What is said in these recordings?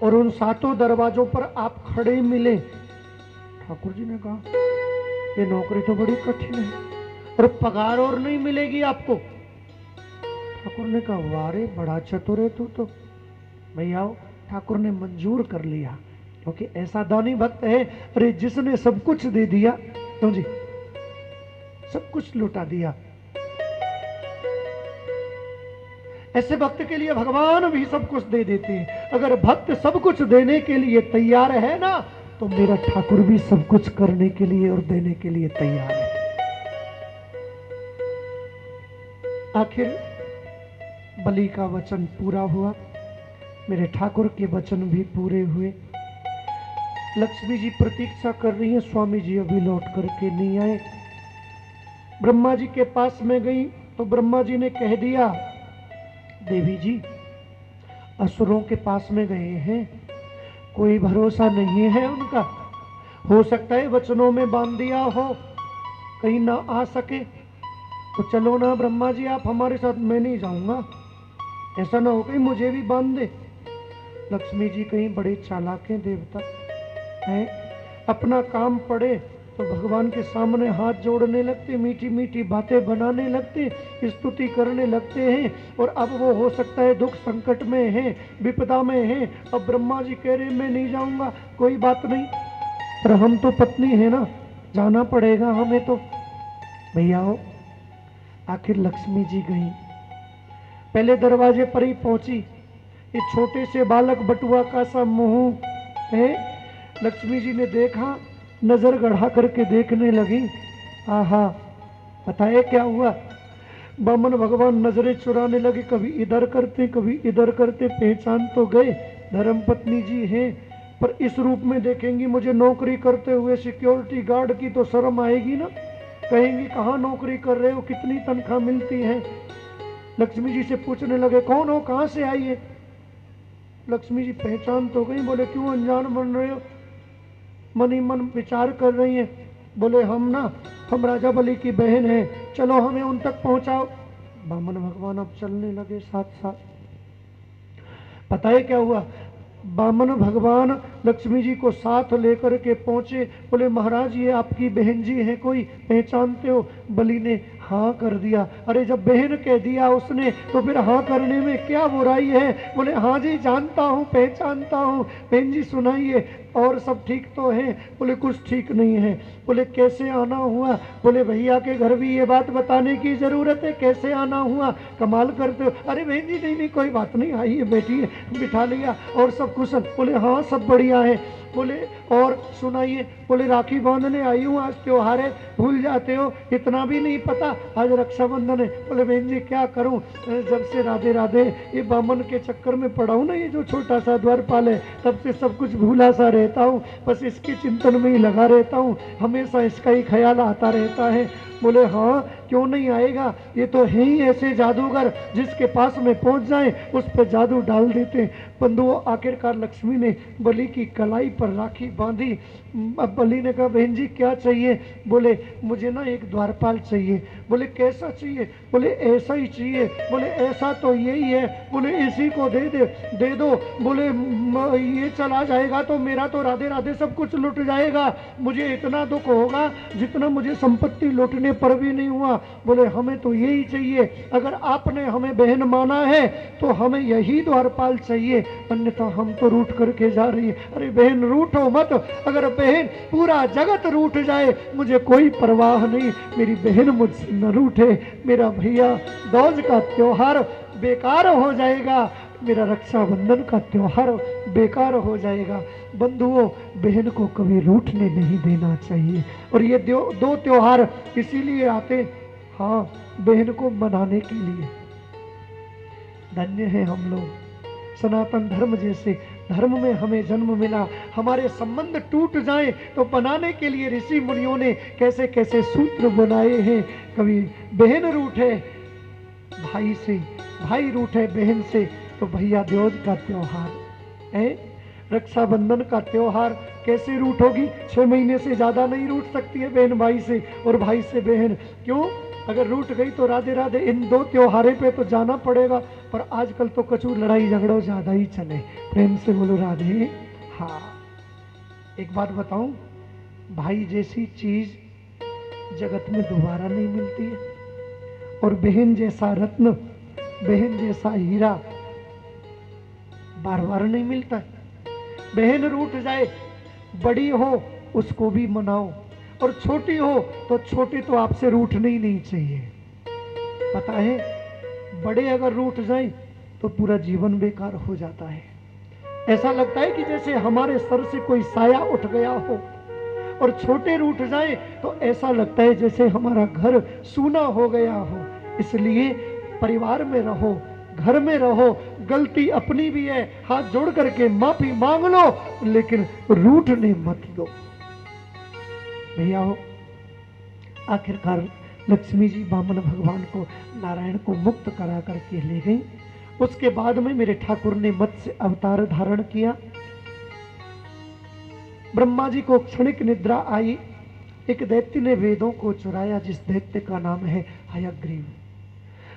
और उन 7 दरवाजों पर आप खड़े मिले। ठाकुर जी ने कहा ये नौकरी तो बड़ी कठिन है और पगार और नहीं मिलेगी आपको। ठाकुर ने कहा वारे बड़ा चतुर है तू तो। भैया ठाकुर ने मंजूर कर लिया क्योंकि ऐसा दानी भक्त है। अरे जिसने सब कुछ दे दिया, क्यों जी, सब कुछ लुटा दिया। ऐसे भक्त के लिए भगवान भी सब कुछ दे देते हैं। अगर भक्त सब कुछ देने के लिए तैयार है ना, तो मेरा ठाकुर भी सब कुछ करने के लिए और देने के लिए तैयार है। आखिर बलि का वचन पूरा हुआ, मेरे ठाकुर के वचन भी पूरे हुए। लक्ष्मी जी प्रतीक्षा कर रही हैं, स्वामी जी अभी लौट करके नहीं आए। ब्रह्मा जी के पास में गई तो ब्रह्मा जी ने कह दिया देवी जी असुरों के पास में गए हैं, कोई भरोसा नहीं है उनका। हो सकता है वचनों में बांध दिया हो, कहीं ना आ सके। तो चलो ना ब्रह्मा जी आप हमारे साथ, मैं नहीं जाऊंगा, ऐसा ना हो कहीं मुझे भी बांध दे। लक्ष्मी जी कहीं बड़े चालाक हैं देवता हैं, अपना काम पड़े तो भगवान के सामने हाथ जोड़ने लगते, मीठी मीठी बातें बनाने लगते, स्तुति करने लगते हैं। और अब वो हो सकता है दुख संकट में है, विपदा में है। अब ब्रह्मा जी कह रहे मैं नहीं जाऊंगा, कोई बात नहीं, पर हम तो पत्नी है ना, जाना पड़ेगा हमें तो। भैया हो, आखिर लक्ष्मी जी गई, पहले दरवाजे पर ही पहुंची। ये छोटे से बालक बटुआ का सा मुंह है। लक्ष्मी जी ने देखा, नजर गढ़ा करके देखने लगी। आहा, पता है क्या हुआ? बामन भगवान नजरें चुराने लगे, कभी इधर करते कभी इधर करते। पहचान तो गए धर्म पत्नी जी हैं, पर इस रूप में देखेंगी मुझे नौकरी करते हुए सिक्योरिटी गार्ड की, तो शर्म आएगी ना। कहेंगी कहाँ नौकरी कर रहे हो, कितनी तनख्वाह मिलती है। लक्ष्मी जी से पूछने लगे कौन हो, कहाँ से आई है? लक्ष्मी जी पहचान तो गई। बोले क्यों अनजान बन रहे हो? मन ही मन विचार कर रही हैं। बोले हम राजा बलि की बहन हैं, चलो हमें उन तक पहुंचाओ। बामन भगवान अब चलने लगे साथ साथ। पता है क्या हुआ? बामन भगवान लक्ष्मी जी को साथ लेकर के पहुंचे। बोले महाराज ये आपकी बहन जी है, कोई पहचानते हो? बलि ने हाँ कर दिया। अरे जब बहन कह दिया उसने तो फिर हाँ करने में क्या बुराई है? बोले हाँ जी जानता हूँ, पहचानता हूँ। बहन जी सुनाइए, और सब ठीक तो है? बोले कुछ ठीक नहीं है। बोले कैसे आना हुआ? बोले भैया के घर भी ये बात बताने की जरूरत है, कैसे आना हुआ? कमाल करते हो। अरे बहन जी नहीं कोई बात नहीं, आइए बैठिए, बिठा लिया। और सब कुशल? बोले हाँ सब बढ़िया है। बोले और सुनाइए? बोले राखी बांधने आई हूँ, आज त्योहार है, भूल जाते हो, इतना भी नहीं पता आज रक्षाबंधन है। बोले बहन जी क्या करूँ, जब से राधे राधे ये बामन के चक्कर में पड़ा हूँ ना, ये जो छोटा सा द्वारपाल है, तब से सब कुछ भूला सा रहता हूँ, बस इसके चिंतन में ही लगा रहता हूँ, हमेशा इसका ही ख्याल आता रहता है। बोले हाँ क्यों नहीं आएगा, ये तो है ही ऐसे जादूगर, जिसके पास में पहुंच जाए उस पर जादू डाल देते। बंधुओं आखिरकार लक्ष्मी ने बलि की कलाई पर राखी बांधी। अब बलि ने कहा बहन जी क्या चाहिए? बोले मुझे ना एक द्वारपाल चाहिए। बोले कैसा चाहिए? बोले ऐसा ही चाहिए। बोले ऐसा तो यही है। बोले इसी को दे दो। बोले ये चला जाएगा तो मेरा तो राधे राधे सब कुछ लुट जाएगा, मुझे इतना दुख होगा जितना मुझे संपत्ति लुटने पर भी नहीं हुआ। बोले हमें तो यही चाहिए, अगर आपने हमें बहन माना है तो हमें यही द्वारपाल चाहिए, अन्यथा हम तो रूठ करके जा रही है। अरे बहन रूठो मत, अगर बहन पूरा जगत रूठ जाए मुझे कोई परवाह नहीं, मेरी बहन मुझसे न रूठे। मेरा भैया दौज का त्योहार बेकार हो जाएगा, मेरा रक्षाबंधन का त्योहार बेकार हो जाएगा। बंधुओं बहन को कभी रूठने नहीं देना चाहिए। और ये दो त्योहार इसीलिए आते, हाँ बहन को मनाने के लिए। धन्य है हम लोग, सनातन धर्म जैसे धर्म में हमें जन्म मिला। हमारे संबंध टूट जाए तो बनाने के लिए ऋषि मुनियों ने कैसे कैसे सूत्र बनाए हैं। कभी बहन रूठे भाई से, भाई रूठे बहन से, तो भैया द्योज का त्योहार है, रक्षाबंधन का त्योहार कैसे रूठोगी? 6 महीने से ज्यादा नहीं रूठ सकती है बहन भाई से, और भाई से बहन। क्यों? अगर रूठ गई तो राधे राधे इन 2 त्योहारे पे तो जाना पड़ेगा, पर आजकल तो कछु लड़ाई झगड़ो ज्यादा ही चले। प्रेम से बोलो राधे। हाँ, एक बात बताऊं, भाई जैसी चीज जगत में दोबारा नहीं मिलती है, और बहन जैसा रत्न, बहन जैसा हीरा बार बार नहीं मिलता है। बहन रूठ जाए, बड़ी हो उसको भी मनाओ, और छोटी हो तो छोटी तो आपसे रूठनी ही नहीं चाहिए। पता है, बड़े अगर रूठ जाए तो पूरा जीवन बेकार हो जाता है। ऐसा लगता है कि जैसे हमारे सर से कोई साया उठ गया हो, और छोटे रूठ जाए तो ऐसा लगता है जैसे हमारा घर सूना हो गया हो। इसलिए परिवार में रहो, घर में रहो, गलती अपनी भी है, हाथ जोड़ करके माफी मांग लो, लेकिन रूठने मत दो। भैया हो, आखिरकार लक्ष्मी जी वामन भगवान को, नारायण को मुक्त करा करके ले गई। उसके बाद में मेरे ठाकुर ने मत्स्य अवतार धारण किया। ब्रह्मा जी को क्षणिक निद्रा आई। एक दैत्य ने वेदों को चुराया, जिस दैत्य का नाम है हयग्रीव।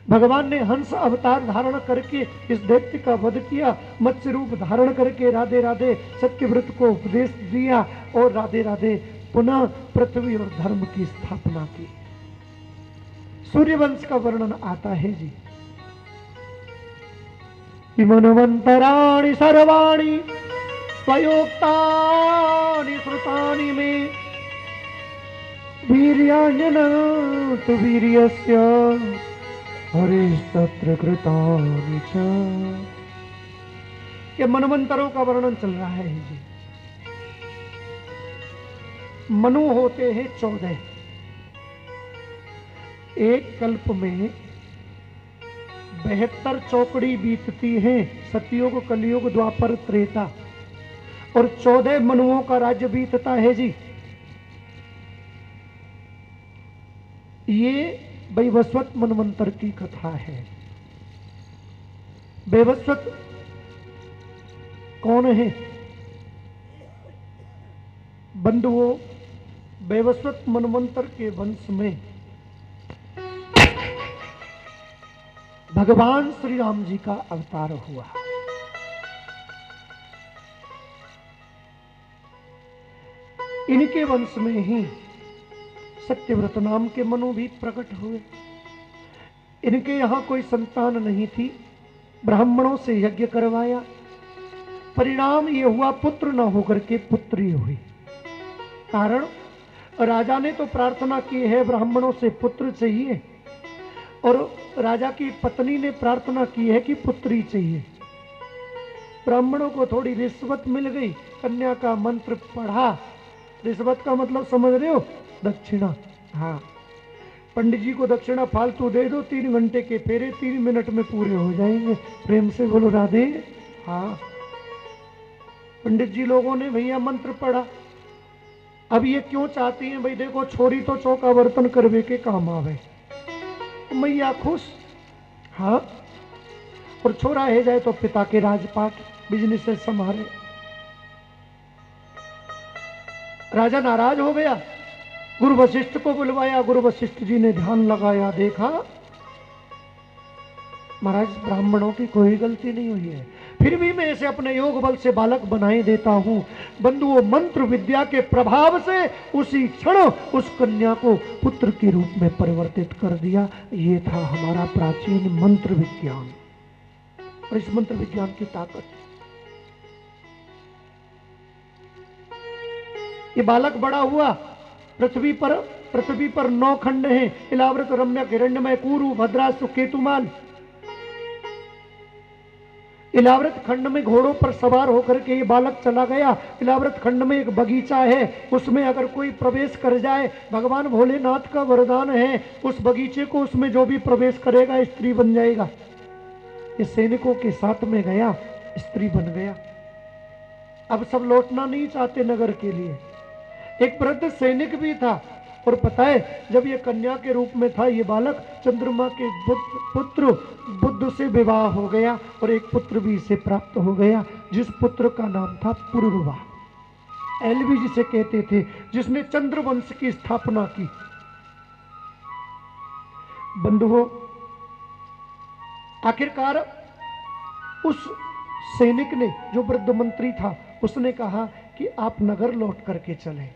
भगवान ने हंस अवतार धारण करके इस दैत्य का वध किया। मत्स्य रूप धारण करके राधे राधे सत्यव्रत को उपदेश दिया, और राधे राधे पुनः पृथ्वी और धर्म की स्थापना की। सूर्यवंश का वर्णन आता है जी। मनवंतराणि सर्वाणि त्वयोक्तानि श्रुतानि मे, वीर्याण्यनंत वीर्यस्य हरिस्तत्र कृतानि च। ये मनवंतरों का वर्णन चल रहा है जी। मनु होते हैं 14। एक कल्प में 72 चौकड़ी बीतती है, सतयुग, कलयुग, द्वापर, त्रेता, और 14 मनुओं का राज्य बीतता है जी। ये वैवस्वत मनवंतर की कथा है। वैवस्वत कौन है? बंधुओं, वैवस्वत मनवंतर के वंश में भगवान श्री राम जी का अवतार हुआ। इनके वंश में ही सत्यव्रत नाम के मनु भी प्रकट हुए। इनके यहां कोई संतान नहीं थी, ब्राह्मणों से यज्ञ करवाया, परिणाम ये हुआ पुत्र न होकर के पुत्री हुई। कारण राजा ने तो प्रार्थना की है ब्राह्मणों से पुत्र चाहिए, और राजा की पत्नी ने प्रार्थना की है कि पुत्री चाहिए। ब्राह्मणों को थोड़ी रिश्वत मिल गई, कन्या का मंत्र पढ़ा। रिश्वत का मतलब समझ रहे हो? दक्षिणा। हाँ, पंडित जी को दक्षिणा फालतू दे दो, 3 घंटे के फेरे 3 मिनट में पूरे हो जाएंगे। प्रेम से बोलो राधे। हाँ, पंडित जी लोगों ने भैया मंत्र पढ़ा। अब ये क्यों चाहती हैं भाई, देखो छोरी तो चौका बर्तन करवे के काम आवे, मैया खुश। हाँ, और छोरा है जाए तो पिता के राजपाट, बिजनेस से संभाले। राजा नाराज हो गया, गुरु वशिष्ठ को बुलवाया। गुरु वशिष्ठ जी ने ध्यान लगाया, देखा महाराज ब्राह्मणों की कोई गलती नहीं हुई है, फिर भी मैं इसे अपने योग बल से बालक बनाए देता हूं। बंधुओं, मंत्र विद्या के प्रभाव से उसी क्षण उस कन्या को पुत्र के रूप में परिवर्तित कर दिया। ये था हमारा प्राचीन मंत्र विज्ञान, और इस मंत्र विज्ञान की ताकत। ये बालक बड़ा हुआ, पृथ्वी पर 9 खंड हैं, इलाव्रत, रम्यक, हिरण्यमय, कुरु, भद्रासु, केतुमाल। इलाव्रत खंड में घोड़ों पर सवार होकर के ये बालक चला गया। इलाव्रत खंड में एक बगीचा है, उसमें अगर कोई प्रवेश कर जाए, भगवान भोलेनाथ का वरदान है, उस बगीचे को, उसमें जो भी प्रवेश करेगा स्त्री बन जाएगा। ये सैनिकों के साथ में गया, स्त्री बन गया। अब सब लौटना नहीं चाहते नगर के लिए। एक वृद्ध सैनिक भी था, और पता है जब ये कन्या के रूप में था ये बालक, चंद्रमा के पुत्र बुद्ध से विवाह हो गया, और एक पुत्र भी इसे प्राप्त हो गया, जिस पुत्र का नाम था पुरुरवा। एलवी जिसे कहते थे, जिसने चंद्रवंश की स्थापना की। बंधुओं, आखिरकार उस सैनिक ने, जो वृद्ध मंत्री था, उसने कहा कि आप नगर लौट करके चलें,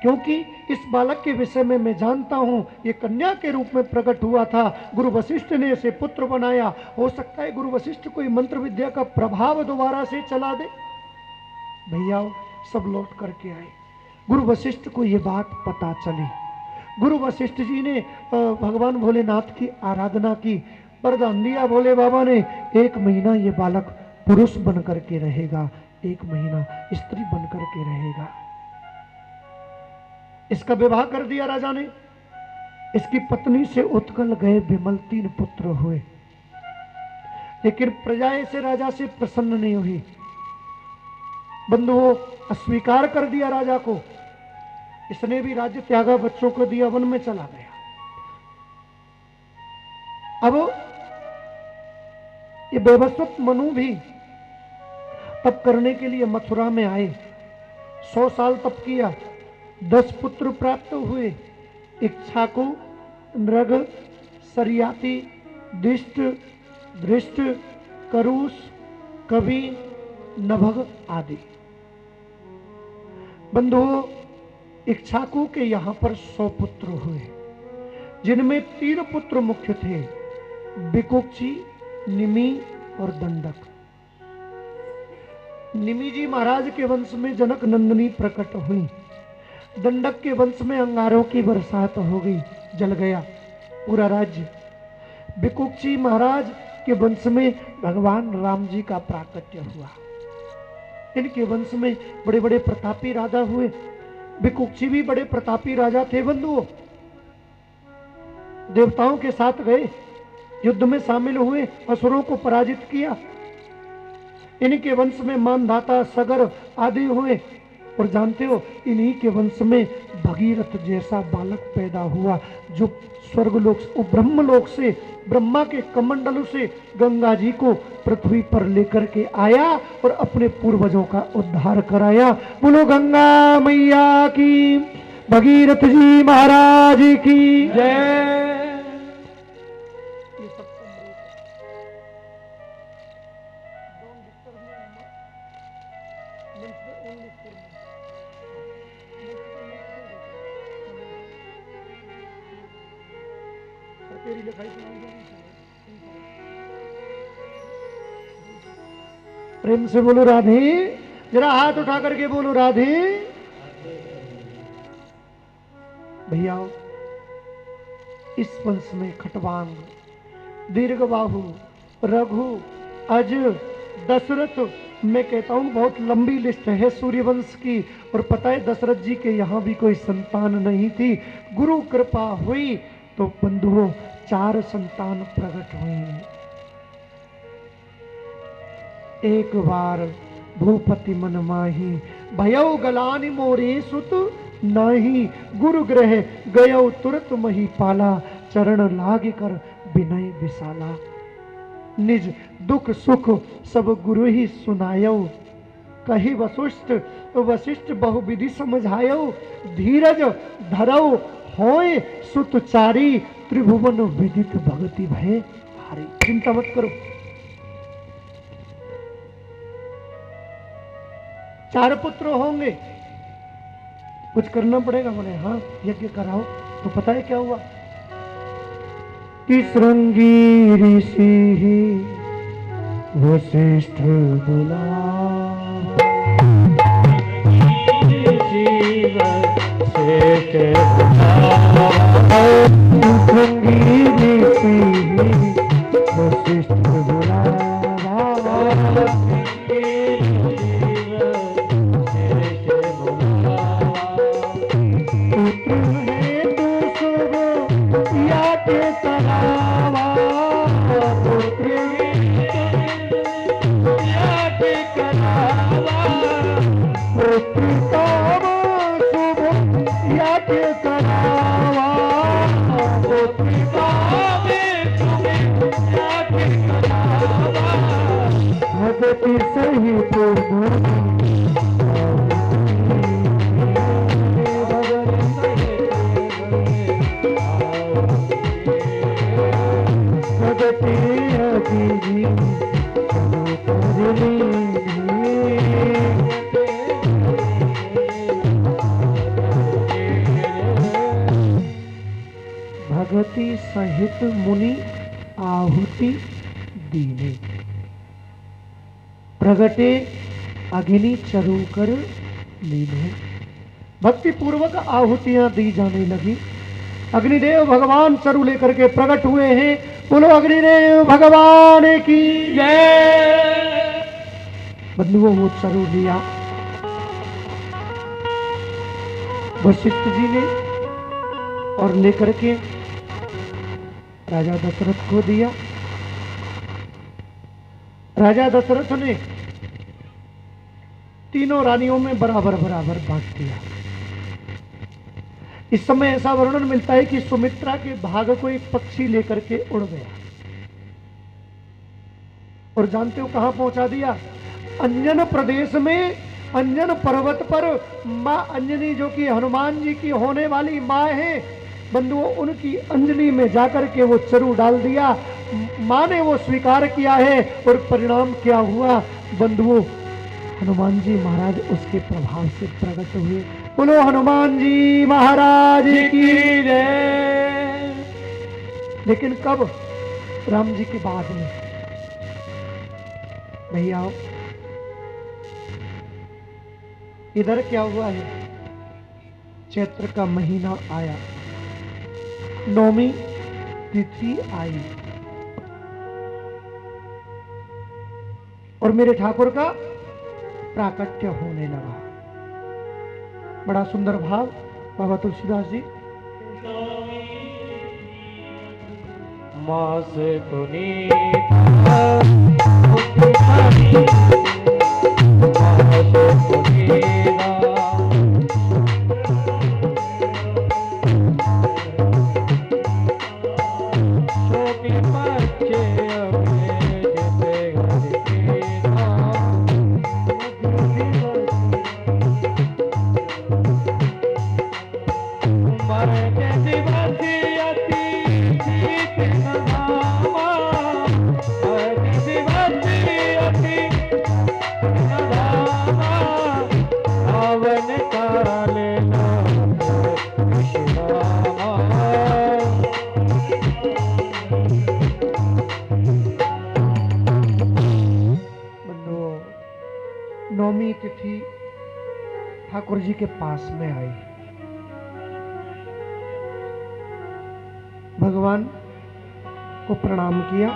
क्योंकि इस बालक के विषय में मैं जानता हूं, ये कन्या के रूप में प्रकट हुआ था। गुरु वशिष्ठ ने इसे पुत्र बनाया। हो सकता है गुरु वशिष्ठ कोई मंत्र विद्या का प्रभाव दोबारा से चला दे। भैया सब लौट करके आए। गुरु वशिष्ठ को ये बात पता चली। गुरु वशिष्ठ जी ने भगवान भोलेनाथ की आराधना की, वरदान दिया भोले बाबा ने, 1 महीना ये बालक पुरुष बन करके रहेगा, 1 महीना स्त्री बन करके रहेगा। इसका विवाह कर दिया राजा ने। इसकी पत्नी से उत्कल गए विमल 3 पुत्र हुए, लेकिन प्रजा से राजा से प्रसन्न नहीं हुई। बंधुओं, अस्वीकार कर दिया राजा को। इसने भी राज्य त्यागा, बच्चों को दिया, वन में चला गया। अब ये बेबसवत मनु भी तप करने के लिए मथुरा में आए। 100 साल तप किया, 10 पुत्र प्राप्त हुए। इक्ष्वाकु, नृग, सरियाती, दिष्ट, धृष्ट, करुष, कवि, नभग आदि। बंधुओं, इक्ष्वाकु के यहां पर 100 पुत्र हुए, जिनमें 3 पुत्र मुख्य थे, बिकुक्षी, निमि और दंडक। निमि जी महाराज के वंश में जनक नंदिनी प्रकट हुई। दंडक के वंश में अंगारों की बरसात हो गई, जल गया पूरा राज्य। बिकुक्षी महाराज के वंश में भगवान राम जी का प्राकट्य हुआ। इनके वंश में बड़े बड़े प्रतापी राजा हुए। बिकुक्षी भी बड़े प्रतापी राजा थे। बंधुओं, देवताओं के साथ गए, युद्ध में शामिल हुए, असुरों को पराजित किया। इनके वंश में मानधाता, सगर आदि हुए। और जानते हो, इन्हीं के वंश में भगीरथ जैसा बालक पैदा हुआ, जो स्वर्गलोक, ब्रह्मलोक से, ब्रह्मा के कमंडलों से गंगा जी को पृथ्वी पर लेकर के आया और अपने पूर्वजों का उद्धार कराया। बोलो गंगा मैया की, भगीरथ जी महाराज की जय। प्रेम से बोलो राधे। जरा हाथ उठा करके बोलो राधे। भैया, इस वंश में खटवांग, दीर्घबाहु, रघु, अज, दशरथ, मैं कहता हूं बहुत लंबी लिस्ट है सूर्यवंश की। और पता है, दशरथ जी के यहां भी कोई संतान नहीं थी। गुरु कृपा हुई तो बंधुओं 4 संतान प्रकट हुई। एक बार भूपति मन माही, भयउ गलानि मोरे सुत नाही। गुरु ग्रह गयौ तुरत मही पाला, चरण लागे कर विनय विशाला। निज दुख सुख सब गुरु ही सुनायो, कही वशिष्ठ वशिष्ठ बहुविधि समझायो। धीरज धरौ होय सुतचारी, त्रिभुवन विदित भगति भय हारी। चिंता मत करो, 4 पुत्र होंगे, कुछ करना पड़ेगा। बोले हाँ, यज्ञ कराओ। तो पता है क्या हुआ कि श्रृंगी ऋषि वशिष्ठ बुला, श्रृंगी ऋषि वशिष्ठ बुला। सही सहित मुनि आहुति दीने, प्रगटे अग्नि चरूकर लीने। भक्ति पूर्वक आहुतियां दी जाने लगी। अग्निदेव भगवान चरु लेकर के प्रकट हुए हैं। बोलो अग्निदेव भगवान की जय। बंधुओं वो चरु लिया वशिष्ठ जी ने और लेकर के राजा दशरथ को दिया। राजा दशरथ ने तीनों रानियों में बराबर बराबर बांट दिया। इस समय ऐसा वर्णन मिलता है कि सुमित्रा के भाग को एक पक्षी लेकर के उड़ गया और जानते हो कहां पहुंचा दिया? अंजन प्रदेश में अंजन पर्वत पर मां अंजनी जो कि हनुमान जी की होने वाली मां है, बंधुओं उनकी अंजलि में जाकर के वो चरु डाल दिया। मां ने वो स्वीकार किया है और परिणाम क्या हुआ? बंधुओं हनुमान जी महाराज उसके प्रभाव से प्रकट हुए। बोलो हनुमान जी महाराज की जय। लेकिन कब? राम जी के बाद में। भैया इधर क्या हुआ है? चैत्र का महीना आया, नौमी तिथि आई और मेरे ठाकुर का प्राकट्य होने लगा। बड़ा सुंदर भाव बाबा तुलसीदास जी। मास पुनीत नौमी तिथि ठाकुर जी के पास में आई। भगवान को प्रणाम किया,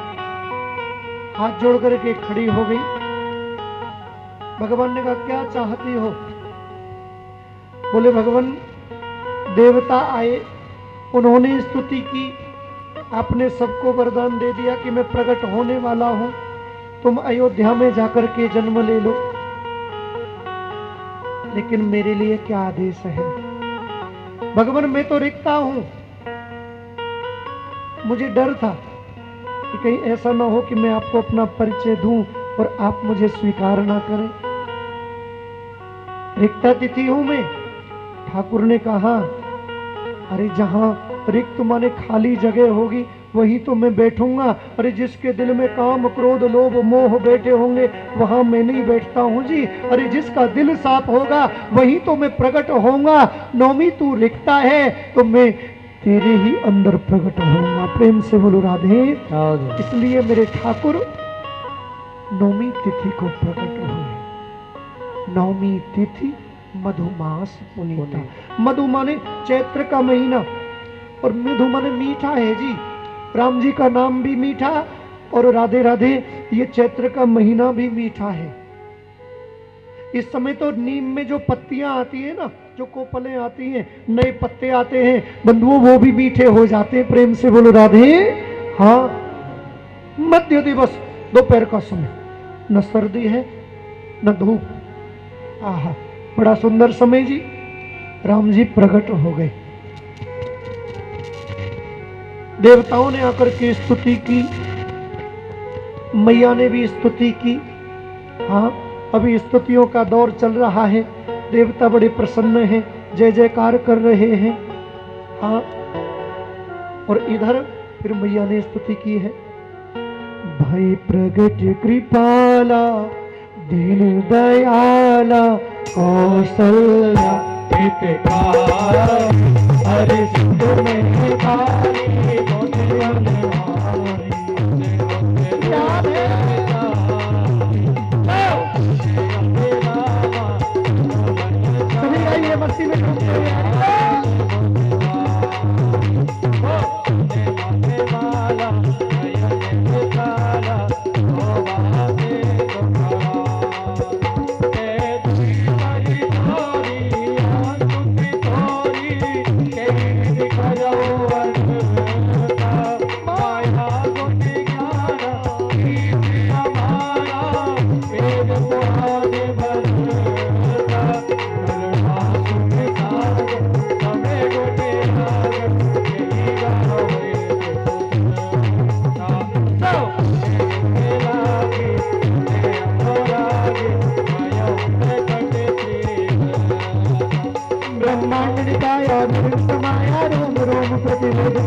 हाथ जोड़ करके खड़ी हो गई। भगवान ने कहा क्या चाहती हो? बोले भगवान देवता आए, उन्होंने स्तुति की, आपने सबको वरदान दे दिया कि मैं प्रकट होने वाला हूं, तुम अयोध्या में जाकर के जन्म ले लो, लेकिन मेरे लिए क्या आदेश है? भगवान मैं तो रिक्ता हूं, मुझे डर था कि कहीं ऐसा ना हो कि मैं आपको अपना परिचय दूं और आप मुझे स्वीकार ना करें। रिक्ता तिथि हूं मैं। ठाकुर ने कहा अरे जहां रिक्त माने खाली जगह होगी वही तो मैं बैठूंगा। अरे जिसके दिल में काम क्रोध लोभ मोह बैठे होंगे वहां मैं नहीं बैठता हूं जी। अरे जिसका दिल साफ होगा वही तो मैं प्रकट होऊंगा। नौमी तू रिक्ता है तो मैं तेरे ही अंदर प्रकट होऊंगा। प्रेम से बोलो राधे। इसलिए मेरे ठाकुर नौमी तिथि को प्रकट हुए। नौमी तिथि मधुमास पुनीता। मधु माने चैत्र का महीना और मधु माने मीठा है जी। राम जी का नाम भी मीठा और राधे राधे ये चैत्र का महीना भी मीठा है। इस समय तो नीम में जो पत्तियां आती है ना, जो कोपलें आती हैं, नए पत्ते आते हैं बंधुओं, वो भी मीठे हो जाते हैं। प्रेम से बोलो राधे। हाँ, मध्य दिवस दोपहर का समय, न सर्दी है न धूप। आहा बड़ा सुंदर समय जी। राम जी प्रकट हो गए। देवताओं ने आकर के स्तुति की, मैया ने भी स्तुति की। हाँ अभी स्तुतियों का दौर चल रहा है। देवता बड़े प्रसन्न हैं, जय जयकार कर रहे हैं। हाँ और इधर फिर मैया ने स्तुति की है। भई प्रगट कृपाला दीन दयाला कौशल्या हितकारा। अरे सिंधु में सभी गाइए मस्ती में डूबते हुए माया रोम रोम प्रतिरोध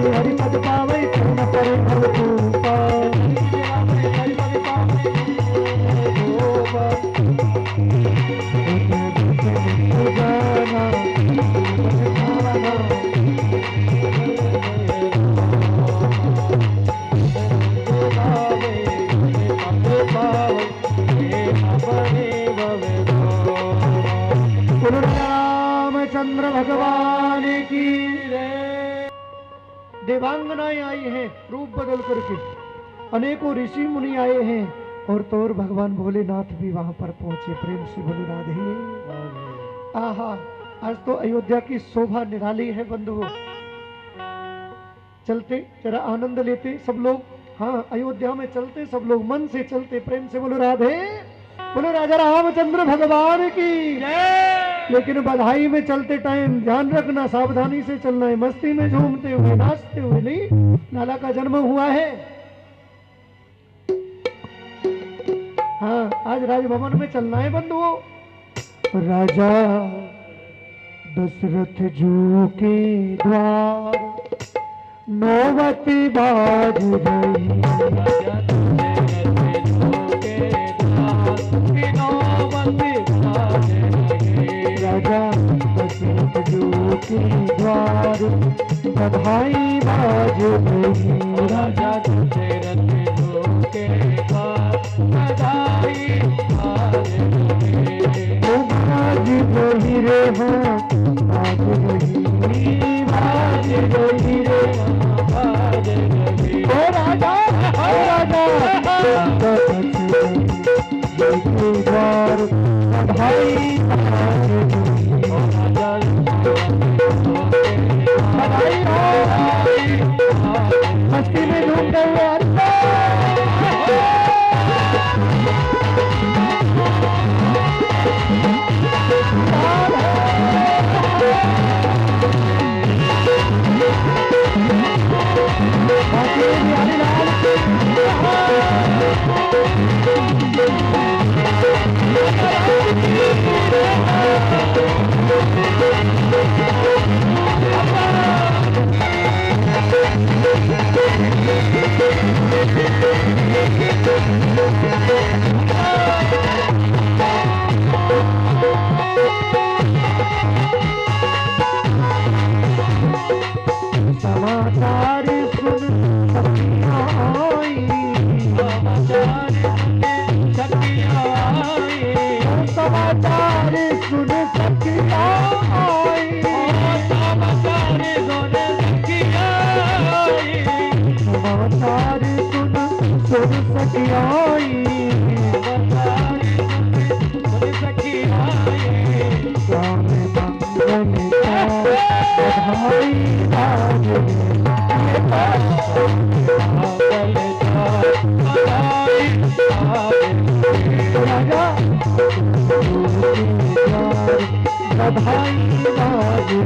हरिपद पावै पूर्ण पर भवतूपा रामचंद्र भगवान की देवांगनाएं आई हैं रूप बदल करके, अनेकों ऋषि मुनि आए हैं और तो और भगवान भोलेनाथ भी वहां पर पहुंचे। प्रेम से बोलो राधे। आहा, आज तो अयोध्या की शोभा निराली है बंधुओं। चलते जरा आनंद लेते सब लोग। हाँ, अयोध्या में चलते सब लोग, मन से चलते। प्रेम से बोलो राधे, बोलो राजा रामचंद्र भगवान की। लेकिन बधाई में चलते टाइम ध्यान रखना, सावधानी से चलना है, मस्ती में झूमते हुए नाचते हुए नहीं। लाला का जन्म हुआ है। हाँ, आज राजभवन में चलना है बंधुओं। राजा दशरथ जू के द्वार नौबती बाज रही, राजा दशरथ जू के द्वार बधाई बाज रही, राजा दशरथ जू के द्वार बधाई बाज रही। बाज रही रे हाँ, बाज रही, बाज रही रे बाज रही। ओ राजा, ओ राजा दशरथ जू के द्वार बधाई बाज रही, बधाई हो। मस्ती में झूमते हुए समाचार सुन सखियाँ आई, समाचार सुन सखियाँ आई, समाचार सुन सखियाई श्याम मंगल का बधाई बाजे राजा बधाई बाजे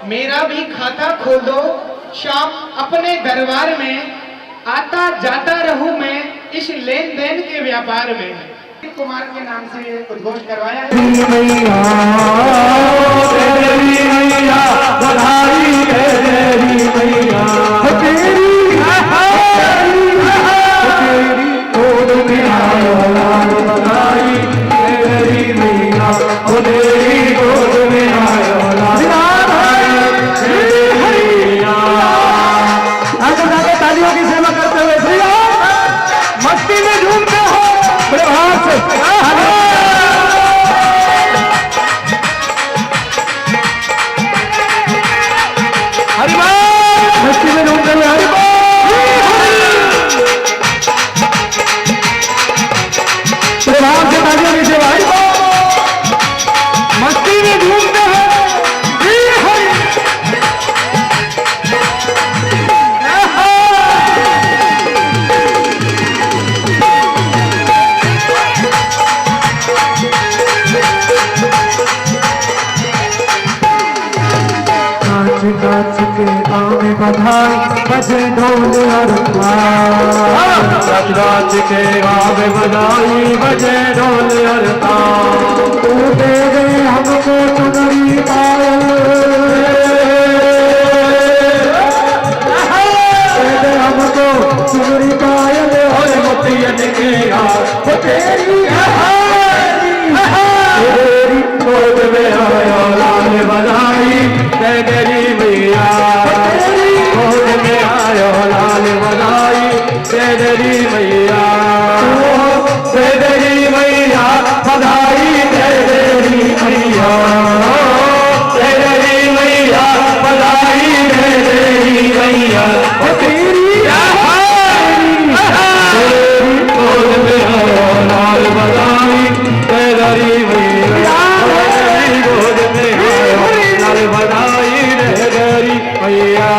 मेरा भी खाता खोल दो श्याम अपने दरबार में, आता जाता रहूं मैं इस लेन देन के व्यापार में। कुमार के नाम से उद्घोष करवाया है। नाच के आवे बधाई बजे ढोल और ताल, नाच के आवे बधाई बजे ढोल और ताल। तू दे दे हमको चुनरी पायल, दे दे हमको चुनरी पायल और मोतियन के हार तेरी तेरी गोद में आया लाल बधाई तेरी मैया, गोद में आयो लाल बधाई तेरी मैया, तेरी मैया बधाई तेरी मैया, तेरी मैया बधाई तेरी मैया, तेरी गोद में आयो लाल बधाई तेरी मैया, गोद में आयो लाल बधाई तेरी मैया।